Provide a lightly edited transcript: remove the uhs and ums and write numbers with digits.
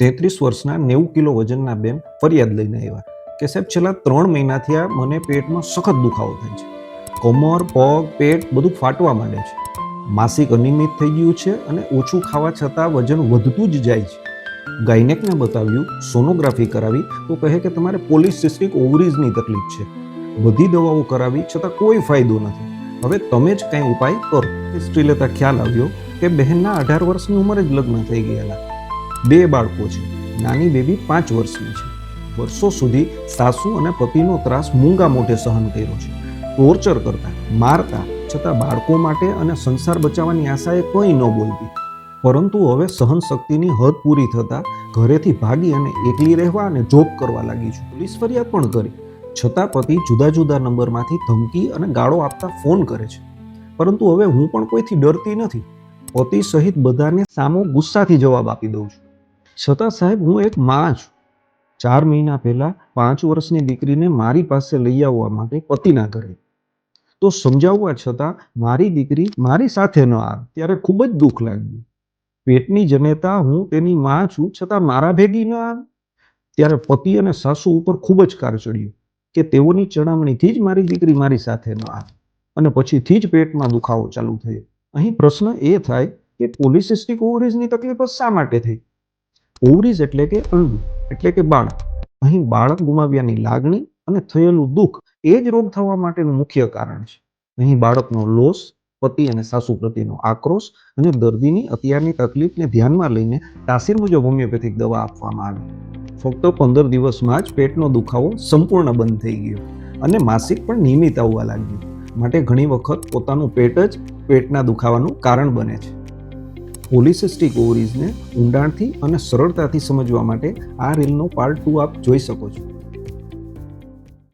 33 વર્ષના 90 કિલો વજનના બેન ફરિયાદ લઈને આવ્યા કે સાહેબ છેલ્લા 3 મહિનાથી આ મને પેટમાં સખત દુખાવો થાય છે. કમર, પગ, પેટ બધું ફાટવા માંડે છે. માસિક અનિયમિત થઈ ગયું છે અને ઓછું ખાવા છતાં વજન વધતું જ જાય છે. ગાયનેકને બતાવ્યું, સોનોગ્રાફી કરાવી તો કહે કે તમારે પોલિસિસ્ટિક ઓવરીઝની તકલીફ છે. બધી દવાઓ કરાવી છતાં કોઈ ફાયદો નથી. હવે તમે જ કંઈ ઉપાય કરો. હિસ્ટ્રી લેતા ખ્યાલ આવ્યો કે બહેનના 18 વર્ષની ઉંમરે જ લગ્ન થઈ ગયેલા. 2 બાળકો છે. નાની બેબી 5 વર્ષની છે. વર્ષો સુધી સાસુ અને પતિનો ત્રાસ મૂંગા મોઢે સહન કર્યો છે. ટોર્ચર કરતા, મારતા, છતાં બાળકો માટે અને સંસાર બચાવવાની આશાએ કંઈ ન બોલતી. પરંતુ હવે સહન શક્તિની હદ પૂરી થતાં ઘરેથી ભાગી અને એકલી રહેવા અને જોબ કરવા લાગી છું. પોલીસ ફરિયાદ પણ કરી, છતાં પતિ જુદા જુદા નંબરમાંથી ધમકી અને ગાળો આપતા ફોન કરે છે. પરંતુ હવે હું પણ કોઈથી ડરતી નથી. પતિ સહિત બધાને સામો ગુસ્સાથી જવાબ આપી દઉં છું. છતાં સાહેબ, હું એક માં છું. 4 મહિના પહેલા 5 વર્ષની દીકરીને મારી પાસે લઈ આવવા માટે પતિના ઘરે તો સમજાવવા છતાં મારી દીકરી મારી સાથે ન આવે ત્યારે ખૂબ જ દુઃખ લાગ્યું. પેટની જનેતા હું તેની માં છું, છતાં મારા ભેગી ન આવે ત્યારે પતિ અને સાસુ ઉપર ખૂબ જ કાર ચડ્યો કે તેઓની ચડામણીથી જ મારી દીકરી મારી સાથે ન આવે અને પછીથી જ પેટમાં દુખાવો ચાલુ થયો. અહીં પ્રશ્ન એ થાય કે પોલિસિસ્ટિક ઓવરીઝની તકલીફ શા માટે થઈ? ઓવરીઝ એટલે કે અંડ એટલે કે બાળક. અહીં બાળક ગુમાવ્યાની લાગણી અને થયેલું દુઃખ એ જ રોગ થવા માટેનું મુખ્ય કારણ છે. અહીં બાળકનો લોસ, પતિ અને સાસુ પ્રત્યેનો આક્રોશ અને દર્દીની અત્યારની તકલીફને ધ્યાનમાં લઈને તાસીર મુજબ હોમિયોપેથિક દવા આપવામાં આવી. ફક્ત 15 દિવસમાં જ પેટનો દુખાવો સંપૂર્ણ બંધ થઈ ગયો અને માસિક પણ નિયમિત આવવા લાગ્યું. માટે ઘણી વખત પોતાનું પેટ જ પેટના દુખાવાનું કારણ બને છે. પોલિસિસ્ટિક ઓવરીઝને ઊંડાણથી અને સરળતાથી સમજવા માટે આ રીલનો પાર્ટ 2 આપ જોઈ શકો છો.